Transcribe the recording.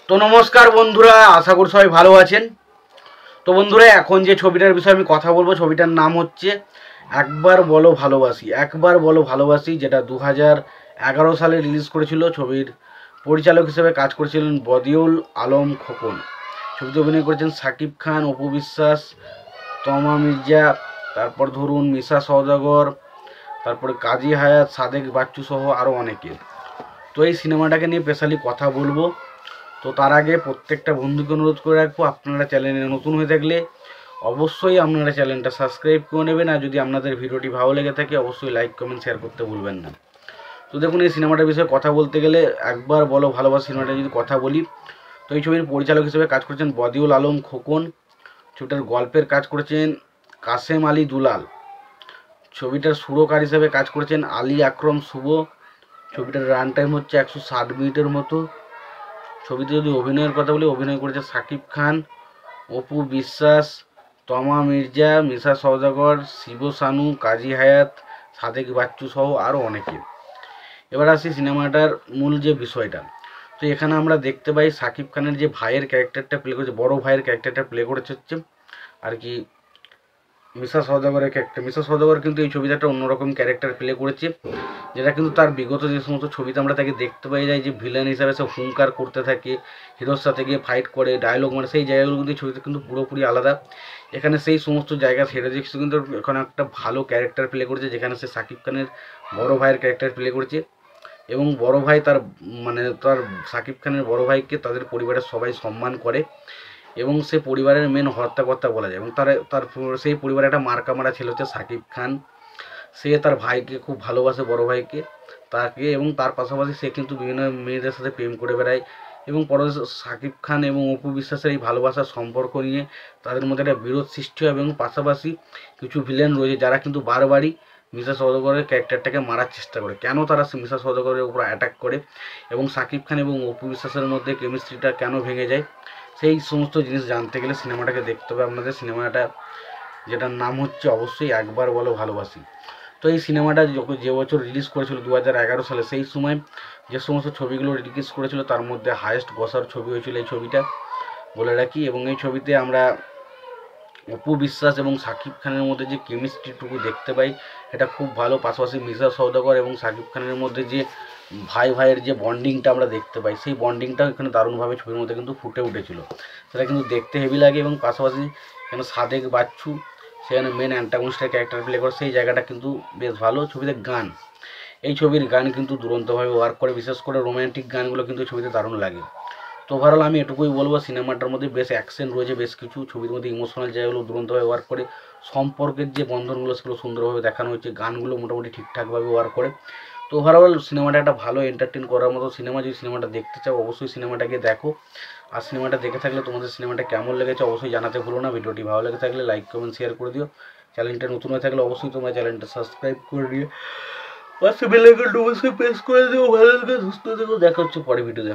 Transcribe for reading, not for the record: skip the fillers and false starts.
তো নমস্কার বন্ধুরা, আশা করি সবাই ভালো আছেন। তো বন্ধুরা, এখন যে ছবিটার বিষয়ে আমি কথা বলবো, ছবিটার নাম হচ্ছে একবার বলো ভালোবাসি। একবার বলো ভালোবাসি, যেটা 2011 সালে রিলিজ করেছিল। ছবির পরিচালক হিসেবে কাজ করেছিলেন বদিউল আলম খোকন। ছবিতে অভিনয় করেছেন সাকিব খান, অপু বিশ্বাস, তমা মির্জা, তারপর ধরুন মিশা সওদাগর, তারপরে কাজী হায়াত, সাদেক বাচ্চু সহ আরও অনেকে। তো এই সিনেমাটাকে নিয়ে স্পেশালি কথা বলবো। তো তার আগে প্রত্যেকটা বন্ধুকে অনুরোধ করে রাখবো, আপনারা চ্যানেলে নতুন হয়ে থাকলে অবশ্যই আপনারা চ্যানেলটা সাবস্ক্রাইব করে নেবেন। আর যদি আপনাদের ভিডিওটি ভালো লেগে থাকে অবশ্যই লাইক কমেন্ট শেয়ার করতে ভুলবেন না। তো দেখুন, এই সিনেমাটার বিষয়ে কথা বলতে গেলে একবার বলো ভালোবাসা সিনেমাটা যদি কথা বলি, তো এই ছবির পরিচালক হিসেবে কাজ করেছেন বদিউল আলম খোকন। ছবিটার গল্পের কাজ করেছেন কাসেম আলী দুলাল। ছবিটার সুরকার হিসেবে কাজ করেছেন আলী আকরম শুভ। ছবিটার রান টাইম হচ্ছে 160 মিনিটের মতো। ছবিতে যদি অভিনয়ের কথা বলি, অভিনয় করেছে সাকিব খান, অপু বিশ্বাস, তমা মির্জা, মিশা সওদাগর, শিব সানু, কাজী হায়াত, সাদেক বাচ্চু সহ আরও অনেকে। এবার আসি সিনেমাটার মূল যে বিষয়টা। তো এখানে আমরা দেখতে পাই সাকিব খানের যে ভাইয়ের ক্যারেক্টারটা প্লে করেছে, বড় ভাইয়ের ক্যারেক্টারটা প্লে করেছে হচ্ছে আর কি মিশা সওদাগরের ক্যারেক্টার। মিশা সওদাগর কিন্তু এই ছবিতে একটা অন্যরকম ক্যারেক্টার প্লে করেছে, যেটা কিন্তু তার বিগত যে সমস্ত ছবিতে আমরা তাকে দেখতে পাই যাই যে ভিলেন হিসাবে সে হুঙ্কার করতে থাকে, হিরোর সাথে গিয়ে ফাইট করে, ডায়লগ মানে সেই জায়গাগুলো কিন্তু ছবিতে কিন্তু পুরোপুরি আলাদা। এখানে সেই সমস্ত জায়গা ছেড়ে দিয়ে কিন্তু এখানে একটা ভালো ক্যারেক্টার প্লে করেছে, যেখানে সে সাকিব খানের বড় ভাইয়ের ক্যারেক্টার প্লে করেছে। এবং বড় ভাই তার তার সাকিব খানের বড় ভাইকে তাদের পরিবারের সবাই সম্মান করে, এবং সে পরিবারের মেন হর্তাকর্তা বলা যায়। এবং তার সেই পরিবারে একটা মার্কা মারা ছেলে হচ্ছে সাকিব খান। সে তার ভাইকে খুব ভালোবাসে, বড় ভাইকে, তাকে, এবং তার পাশাপাশি সে কিন্তু বিভিন্ন মেয়েদের সাথে প্রেম করে বেড়ায়। এবং পরে সাকিব খান এবং অপু বিশ্বাসের এই ভালোবাসার সম্পর্ক নিয়ে তাদের মধ্যে একটা বিরোধ সৃষ্টি হয়। এবং পাশাপাশি কিছু ভিলেন রয়েছে যারা কিন্তু বারবারই মিশা সওদাগরের ক্যারেক্টারটাকে মারার চেষ্টা করে। কেন তারা মিশা সওদাগরের উপর অ্যাটাক করে এবং সাকিব খান এবং অপু বিশ্বাসের মধ্যে কেমিস্ট্রিটা কেন ভেঙে যায়, সেই সমস্ত জিনিস জানতে গেলে সিনেমাটাকে দেখতে হবে আপনাদের। সিনেমাটা যেটার নাম হচ্ছে অবশ্যই একবার বলো ভালোবাসি। তো এই সিনেমাটা যে বছর রিলিজ করেছিল 2011 সালে, সেই সময় যে সমস্ত ছবিগুলো রিলিজ করেছিল তার মধ্যে হায়েস্ট গ্রসার ছবি হয়েছিল এই ছবিটা, বলে রাখি। এবং এই ছবিতে আমরা অপু বিশ্বাস এবং সাকিব খানের মধ্যে যে কেমিস্ট্রিটুকু দেখতে পাই এটা খুব ভালো। পাশাপাশি মিশা সওদাগর এবং সাকিব খানের মধ্যে যে ভাইয়ের যে বন্ডিংটা আমরা দেখতে পাই, সেই বন্ডিংটা এখানে দারুণভাবে ছবির মধ্যে কিন্তু ফুটে উঠেছিল, সেটা কিন্তু দেখতে হেভি লাগে। এবং পাশাপাশি এখানে সাদেক বাচ্চু সেখানে মেন অ্যান্টাগনিস্টের ক্যারেক্টার প্লে করে, সেই জায়গাটা কিন্তু বেশ ভালো। ছবিতে গান, এই ছবির গান কিন্তু দুরন্তভাবে ওয়ার্ক করে, বিশেষ করে রোম্যান্টিক গানগুলো কিন্তু ছবিতে দারুণ লাগে। তো ওভারঅল আমি এটুকুই বলবো, সিনেমাটার মধ্যে বেশ অ্যাকশন রয়েছে, বেশ কিছু ছবির মধ্যে ইমোশনাল জায়গাগুলো দুরন্তভাবে ওয়ার্ক করে, সম্পর্কের যে বন্ধনগুলো সেগুলো সুন্দরভাবে দেখানো হয়েছে, গানগুলো মোটামুটি ঠিকঠাকভাবে ওয়ার্ক করে। তো ওভারঅল সিনেমাটা একটা ভালো এন্টারটেন করার মতো সিনেমা। যদি সিনেমাটা দেখতে চাও অবশ্যই সিনেমাটাকে দেখো। আর সিনেমাটা দেখে থাকলে তোমাদের সিনেমাটা কেমন লেগেছে অবশ্যই জানাতে ভুলো না। ভিডিওটি ভালো লেগে থাকলে লাইক কমেন্ট শেয়ার করে দিও। চ্যানেলটা নতুন হয়ে থাকলে অবশ্যই তোমরা চ্যানেলটা সাবস্ক্রাইব করে নিয়ে পাশে বেল আইকনটা অবশ্যই প্রেস করে দিও। ভালো লাগে, সুস্থ থেকো, দেখা হচ্ছে পরে ভিডিওতে।